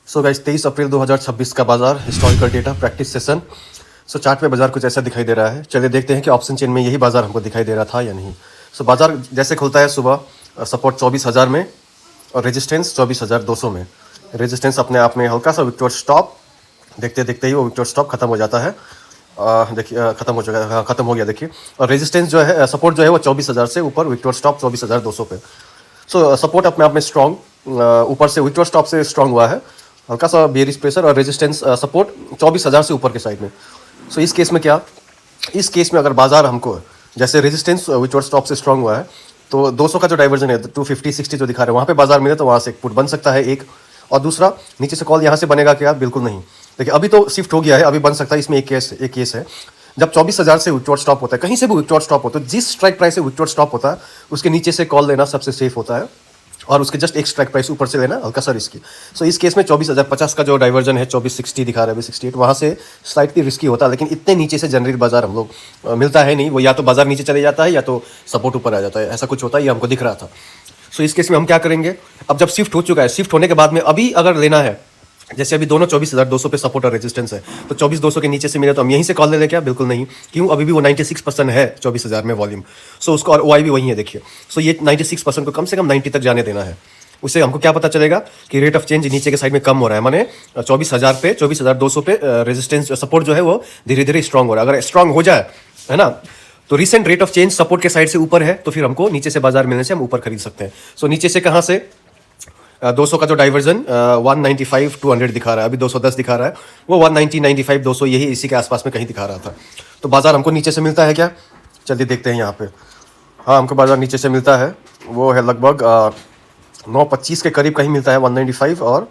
So guys 23 अप्रैल 2026 का बाजार historical data practice session. सो chart पे बाजार कुछ ऐसा दिखाई दे रहा है। चलिए देखते हैं कि ऑप्शन चेन में यही बाजार हमको दिखाई दे रहा था या नहीं। सो बाजार जैसे खुलता है सुबह सपोर्ट 24,000 में और रेजिस्टेंस 24,200 में। रेजिस्टेंस अपने आप में हल्का सा विक्टोर स्टॉप, देखते देखते ही वो विक्टोर स्टॉप खत्म हो जाता है। देखिए खत्म हो चुका है, हाँ खत्म हो गया देखिए। और रेजिस्टेंस जो है सपोर्ट जो है वो 24,000 से ऊपर, विक्टोर स्टॉप 24,200 पे। सो सपोर्ट अपने आप में स्ट्रॉन्ग, ऊपर से विक्टोर स्टॉप से स्ट्रॉन्ग हुआ है, हल्का सा बेयरिश प्रेशर और रेजिस्टेंस सपोर्ट 24,000 से ऊपर के साइड में। सो इस केस में क्या, इस केस में अगर बाजार हमको जैसे रेजिस्टेंस विक्टोर स्टॉप से स्ट्रॉन्ग हुआ है तो 200 का जो डाइवर्जन है 250-60 जो दिखा रहे हैं वहाँ पे बाजार मिले तो वहाँ से एक पुट बन सकता है एक, और दूसरा नीचे से कॉल यहाँ से बनेगा क्या, बिल्कुल नहीं। देखिए अभी तो शिफ्ट हो गया है, अभी बन सकता है। इसमें एक केस है जब 24,000 से विक्टोर स्टॉप होता है, कहीं से भी विक्टोर स्टॉप होता है, जिस स्ट्राइक प्राइस से विक्टोर स्टॉप होता है उसके नीचे से कॉल लेना सबसे सेफ होता है, और उसके जस्ट एक स्ट्राइक प्राइस ऊपर से लेना हल्का सा रिस्की। सो इस केस में 24,050 का जो डाइवर्जन है 2460 दिखा रहा है, अभी 68 वहाँ से स्लाइटली रिस्की होता है। लेकिन इतने नीचे से जनरली बाजार हम लोग मिलता है नहीं, वो या तो बाजार नीचे चले जाता है या तो सपोर्ट ऊपर आ जाता है, ऐसा कुछ होता है, ये हमको दिख रहा था। सो इस केस में हम क्या करेंगे, अब जब शिफ्ट हो चुका है, शिफ्ट होने के बाद में अभी अगर लेना है, जैसे अभी दोनों 24,200 पे सपोर्ट और रेजिस्टेंस है, तो 24,200 के नीचे से मिले तो हम यहीं से कॉल ले लें क्या, बिल्कुल नहीं। क्यों, अभी भी वो 96% है 24,000 में वॉल्यूम। सो उसका और ओआई भी वही है देखिए। सो ये 96% को कम से कम 90 तक जाने देना है। उससे हमको क्या पता चलेगा कि रेट ऑफ चेंज नीचे के साइड में कम हो रहा है, माने 24,000 पे 24,200 पे रेजिस्टेंस सपोर्ट जो है वो धीरे धीरे स्ट्रांग हो रहा है। अगर स्ट्रांग हो जाए है ना, तो recent rate of change support के साइड से ऊपर है तो फिर हमको नीचे से बाजार मिलने से हम ऊपर खरीद सकते हैं। सो नीचे से कहाँ से 200 का जो डाइवर्जन 195 200 दिखा रहा है, अभी 210 दिखा रहा है, वो 190 95 200 यही इसी के आसपास में कहीं दिखा रहा था। तो बाजार हमको नीचे से मिलता है क्या, चलिए देखते हैं यहाँ पे। हाँ हमको बाजार नीचे से मिलता है, वो है लगभग 925 के करीब कहीं मिलता है, 195 और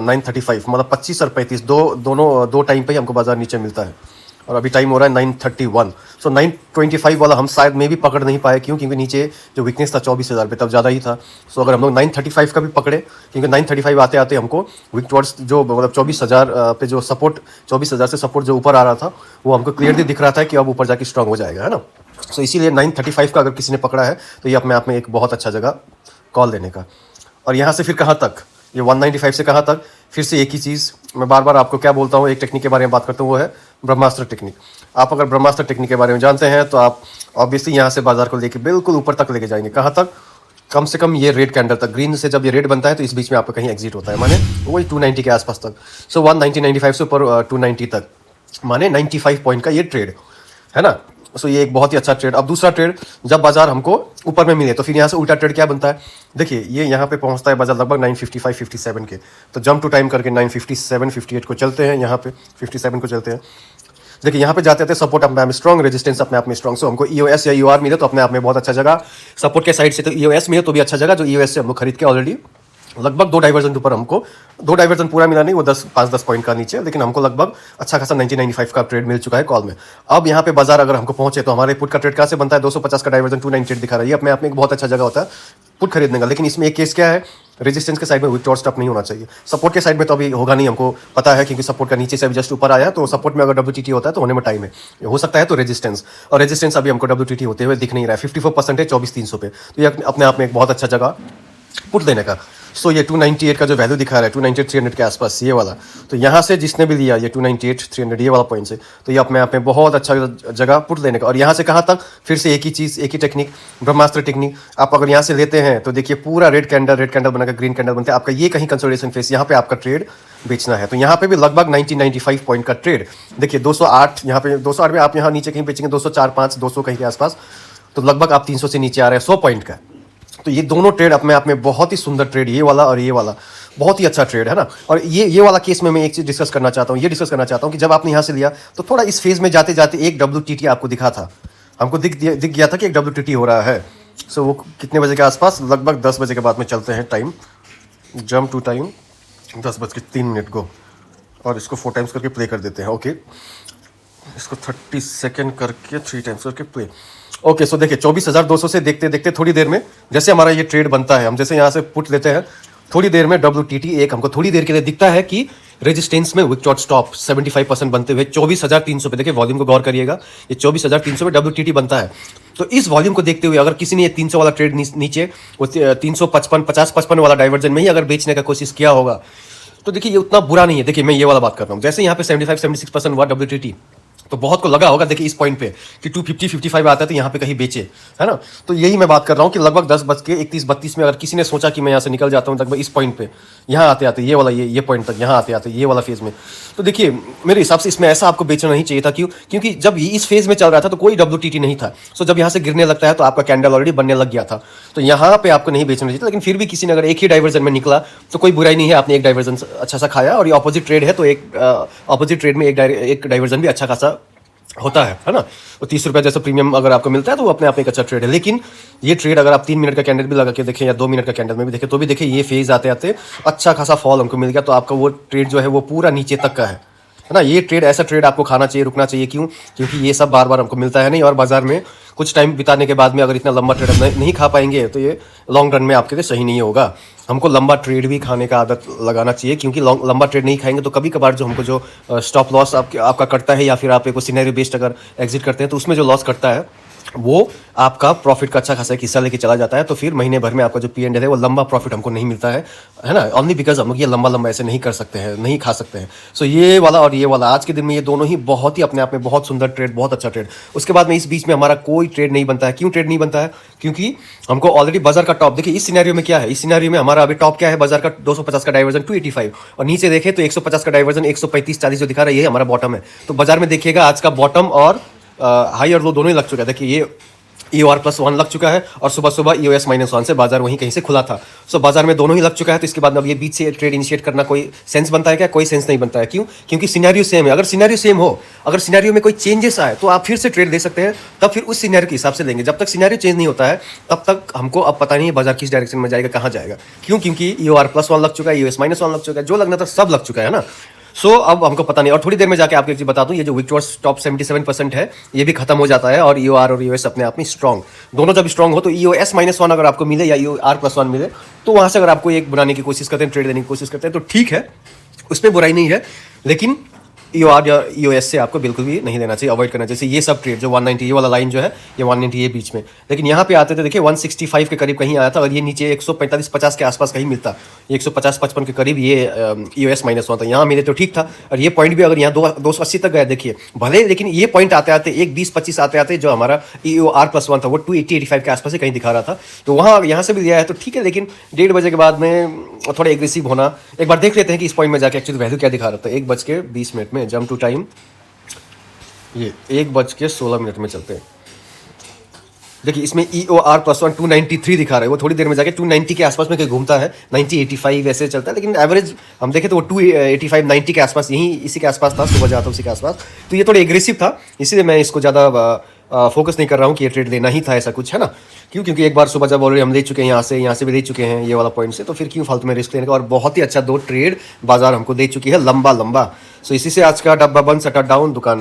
935, मतलब 25 और 35 दोनों दो टाइम पे ही हमको बाजार नीचे मिलता है। और अभी टाइम हो रहा है 9:31। सो 925 वाला हम शायद में भी पकड़ नहीं पाए, क्यों, क्योंकि नीचे जो वीकनेस था 24,000 पे तब ज़्यादा ही था। सो अगर हम लोग 935 का भी पकड़े, क्योंकि 935 आते आते हमको विक्टोर्स जो मतलब 24,000 पे जो सपोर्ट 24,000 से सपोर्ट जो ऊपर आ रहा था वो हमको क्लियरली दिख रहा था कि अब ऊपर जाके स्ट्रांग हो जाएगा, है ना। सो इसीलिए 935 का अगर किसी ने पकड़ा है तो ये अपने आप में एक बहुत अच्छा जगह कॉल देने का। और यहाँ से फिर कहाँ तक, ये 195 से कहाँ तक, फिर से एक ही चीज़ मैं बार बार आपको क्या बोलता हूँ, एक टेक्निक के बारे में बात करता हूँ, वो है ब्रह्मास्त्र टेक्निक। आप अगर ब्रह्मास्त्र टेक्निक के बारे में जानते हैं तो आप ऑब्वियसली यहाँ से बाजार को लेके बिल्कुल ऊपर तक लेके जाएंगे। कहाँ तक, कम से कम ये रेड कैंडल तक, ग्रीन से जब ये रेड बनता है तो इस बीच में आपका कहीं एग्जिट होता है, माने वही 290 के आसपास तक। सो 190-95 से ऊपर 290 तक, माने 95 पॉइंट का ये ट्रेड है ना। सो ये एक बहुत ही अच्छा ट्रेड। अब दूसरा ट्रेड, जब बाजार हमको ऊपर में मिले तो फिर यहाँ से उल्टा ट्रेड क्या बनता है, देखिए ये यहाँ पे पहुँचता है बाजार लगभग 955-57 के, तो जंप टू टाइम करके 957-58 को चलते हैं, यहाँ पे 57 को चलते हैं। देखिए यहाँ पे जाते थे, सपोर्ट अपने आप में स्ट्रॉन्ग, रेजिस्टेंस अपने आप में स्ट्रॉन्ग। सो हमको ईओएस या यूआर मिले तो अपने आप में बहुत अच्छा जगह, सपोर्ट के साइड से तो ईओएस मिले तो भी अच्छा जगह, जो ईओएस से हम लोग खरीद के ऑलरेडी लगभग 2 डाइवर्जन ऊपर, हमको 2 डाइवर्जन पूरा मिला नहीं, वो 5-10 पॉइंट का नीचे, लेकिन हमको लगभग अच्छा खासा 90-95 का ट्रेड मिल चुका है कॉल में। अब यहाँ पे बाजार अगर हमको पहुंचे तो हमारे पुट का ट्रेड कहाँ से बनता है, 250 का डाइवर्जन 298 दिखा रहा है, ये अपने आप में एक बहुत अच्छा जगह होता है पुट खरीदने का। लेकिन इसमें एक केस क्या है, रेजिस्टेंस के साइड में विक्टोर स्टॉप नहीं होना चाहिए, सपोर्ट के साइड में तो अभी होगा नहीं, हमको पता है, क्योंकि सपोर्ट का नीचे से अभी जस्ट ऊपर आया है, तो सपोर्ट में अगर WTT होता है तो होने में टाइम है, हो सकता है तो रेजिस्टेंस, और रेजिस्टेंस अभी हमको WTT होते हुए दिख नहीं रहा है, 54% है 24,300 पे, तो ये अपने आप में एक बहुत अच्छा जगह पुट देने का। सो ये 298 का जो वैल्यू दिखा रहा है 298-300 के आसपास ये वाला, तो यहाँ से जिसने भी लिया ये 298-300 ये वाला पॉइंट से, तो ये अपने आप में बहुत अच्छा जगह पुट देने का। और यहाँ से कहाँ तक, फिर से एक ही चीज़, एक ही टेक्निक, ब्रह्मास्त्र टेक्निक। आप अगर यहाँ से लेते हैं तो देखिए पूरा रेड कैंडल बनाकर ग्रीन कैंडल बनते हैं, आपका ये कहीं कंसोलिडेशन फेस, यहाँ पे आपका ट्रेड बेचना है, तो यहाँ पे भी लगभग 90-95 पॉइंट का ट्रेड। देखिए 208, यहाँ पे 208 में आप यहाँ नीचे कहीं बेचेंगे 204-5 200 कहीं के आसपास, तो लगभग आप 300 से नीचे आ रहे हैं 100 पॉइंट का। तो ये दोनों ट्रेड अपने आप में बहुत ही सुंदर ट्रेड, ये वाला और ये वाला बहुत ही अच्छा ट्रेड है ना। और ये वाला केस में मैं एक चीज़ डिस्कस करना चाहता हूँ, ये डिस्कस करना चाहता हूँ कि जब आपने यहाँ से लिया तो थोड़ा इस फेज में जाते जाते एक WTT आपको दिखा था, हमको दिख गया था कि एक WTT हो रहा है। सो वो कितने बजे के आसपास, लगभग 10 बजे के बाद में चलते हैं, टाइम जंप टू टाइम 10:03 को, और इसको 4 टाइम्स करके प्ले कर देते हैं। ओके, इसको 30 सेकेंड करके 3 टाइम्स करके प्ले। ओके, सो देखिए 24,200 से देखते देखते थोड़ी देर में जैसे हमारा ये ट्रेड बनता है, हम जैसे यहाँ से पुट लेते हैं, थोड़ी देर में WTT एक हमको थोड़ी देर के लिए दिखता है कि रेजिस्टेंस में विक्टोर स्टॉप 75% बनते हुए 24,300 पे, देखिए वॉल्यूम को गौर करिएगा, ये 24,300 पे WTT बनता है। तो इस वॉल्यूम को देखते हुए अगर किसी ने ये 300 वाला ट्रेड नीचे 355 50-55 वाला डाइवर्जन में ही अगर बेचने का कोशिश किया होगा, तो देखिए ये उतना बुरा नहीं है। देखिए मैं ये वाला बात कर रहा हूँ, जैसे यहाँ पे 75-76% हुआ WTT, तो बहुत को लगा होगा देखिए इस पॉइंट पे कि 250-55 आता है तो यहाँ पे कहीं बेचे, है ना। तो यही मैं बात कर रहा हूँ कि लगभग 10:31-32 में अगर किसी ने सोचा कि मैं यहाँ से निकल जाता हूँ लगभग इस पॉइंट पे, यहाँ आते आते ये वाला ये पॉइंट तक, यहाँ आते आते ये वाला फेज में, तो देखिए मेरे हिसाब से इसमें ऐसा आपको बेचना नहीं चाहिए था। क्यों? क्योंकि जब ये इस फेज में चल रहा था तो कोई WTT नहीं था। सो जब यहाँ से गिरने लगता है तो आपका कैंडल ऑलरेडी बनने लग गया था, तो यहाँ पे आपको नहीं बेचना चाहिए था। लेकिन फिर भी किसी ने अगर एक ही डाइवर्जन में निकला तो कोई बुराई नहीं है, आपने एक डाइवर्जन अच्छा सा खाया, और ये ऑपोजिट ट्रेड है तो एक ऑपोजिट ट्रेड में एक डाइवर्जन भी अच्छा खासा होता है ना। तो 30 रुपये जैसा प्रीमियम अगर आपको मिलता है तो वो अपने आप में एक अच्छा ट्रेड है। लेकिन ये ट्रेड अगर आप 3 मिनट का कैंडल भी लगा के देखें या 2 मिनट का कैंडल में भी देखें तो भी देखिए ये फेज आते आते अच्छा खासा फॉल हमको मिल गया, तो आपका वो ट्रेड जो है वो पूरा नीचे तक का है ना। ये ट्रेड, ऐसा ट्रेड आपको खाना चाहिए, रुकना चाहिए। क्यों? क्योंकि ये सब बार बार हमको मिलता है नहीं, और बाजार में कुछ टाइम बिताने के बाद में अगर इतना लंबा ट्रेड नहीं खा पाएंगे तो ये लॉन्ग रन में आपके लिए सही नहीं होगा। हमको लंबा ट्रेड भी खाने का आदत लगाना चाहिए, क्योंकि लंबा ट्रेड नहीं खाएंगे तो कभी कभार जो हमको जो स्टॉप लॉस आपका कटता है, या फिर आप एक सिनेरियो बेस्ड अगर एग्जिट करते हैं तो उसमें जो लॉस कटता है वो आपका प्रॉफिट का अच्छा खासा एक हिस्सा लेके चला जाता है। तो फिर महीने भर में आपका जो P&L है वो लंबा प्रॉफिट हमको नहीं मिलता है ना। ओनली बिकॉज हम लोग ये लंबा ऐसे नहीं कर सकते हैं, नहीं खा सकते हैं। सो ये वाला और ये वाला आज के दिन में ये दोनों ही बहुत ही अपने आप में बहुत सुंदर ट्रेड, बहुत अच्छा ट्रेड। उसके बाद में इस बीच में हमारा कोई ट्रेड नहीं बनता है। क्यों ट्रेड नहीं बनता है? क्योंकि हमको ऑलरेडी बाजार का टॉप देखिए, इस सिनेरियो में क्या है, इस सिनेरियो में हमारा अभी टॉप क्या है बाजार का, 250 का डाइवर्जन 285, और नीचे देखें तो 150 का डाइवर्जन 135-40 जो दिखा रहा है ये हमारा बॉटम है। तो बाजार में देखिएगा आज का बॉटम और हाई और लो दोनों ही लग चुका है। देखिए ये EOR+1 लग चुका है और सुबह सुबह EOS-1 से बाजार वहीं कहीं से खुला था। सो बाजार में दोनों ही लग चुका है। तो इसके बाद अब ये बीच से ट्रेड इनिशिएट करना कोई सेंस बनता है क्या? कोई सेंस नहीं बनता है। क्यों? क्योंकि सिनेरियो सेम है। अगर सिनेरियो सेम हो, अगर सिनेरियो में कोई चेंजेस आए तो आप फिर से ट्रेड ले सकते हैं, तब फिर उस सिनेरियो के हिसाब से लेंगे। जब तक सिनेरियो चेंज नहीं होता है तब तक हमको अब पता नहीं है बाजार किस डायरेक्शन में जाएगा, कहाँ जाएगा। क्यों? क्योंकि EOR+1 लग चुका है, EOS-1 लग चुका है, जो लगना था सब लग चुका है ना। सो अब हमको पता नहीं। और थोड़ी देर में जाके आपको एक चीज बता दूं, ये जो विक्टोर्स टॉप 77% है ये भी खत्म हो जाता है, और EOR और EOS अपने आप में स्ट्रॉन्ग, दोनों जब स्ट्रॉन्ग हो तो EOS-1 अगर आपको मिले या EOR+1 मिले तो वहां से अगर आपको एक बनाने की कोशिश करते हैं, ट्रेड देने की कोशिश करते हैं तो ठीक है, उसमें बुराई नहीं है। लेकिन EOR या EOS से आपको बिल्कुल भी नहीं लेना चाहिए, अवॉइड करना चाहिए। ये सब ट्रेड जो 190 ये वाला लाइन जो है ये 190 ये बीच में, लेकिन यहाँ पे आते थे देखिए 165 के करीब कहीं आया था, और ये नीचे 145-50 के आसपास कहीं मिलता, 150-55 के करीब ये EOS-1 था। यहाँ मिले तो ठीक था, और ये पॉइंट भी अगर यहाँ 280 तक गया देखिए भले, लेकिन ये पॉइंट आते आते 1-20-25 आते आते जो हमारा EOR+1 था वो 280-85 के आसपास ही कहीं दिखा रहा था। तो वहाँ यहाँ से भी दिया है तो ठीक है, लेकिन 1:30 बजे के बाद में थोड़ा एग्रेसिव होना। एक बार देख लेते हैं कि इस पॉइंट में जाके एक्चुअली वैल्यू क्या दिखा रहा था। 1:20 में जंप टू टाइम, ये 1:16 में चलते हैं। देखिए इसमें EOR+1 293 दिखा रहा है, वो थोड़ी देर में जाके 290 के आसपास में कहीं घूमता है, 90-85 ऐसे चलता है, लेकिन एवरेज हम देखें तो वो 285-90 के आसपास, यही इसी के आसपास था, सुबह जाता उसी के आसपास। तो ये थोड़ा एग्रेसिव था, इसीलिए मैं इसको ज़्यादा फोकस नहीं कर रहा हूँ कि ये ट्रेड लेना ही था ऐसा कुछ, है ना। क्यों? क्योंकि एक बार सुबह जब ऑलरेडी हम ले चुके हैं, यहाँ से भी ले चुके हैं ये वाला पॉइंट से, तो फिर क्यों फालतू में रिस्क लेने का। और बहुत ही अच्छा 2 ट्रेड बाजार हमको दे चुकी है लंबा। सो इसी से आज का डब्बा बंद, शटर डाउन, दुकान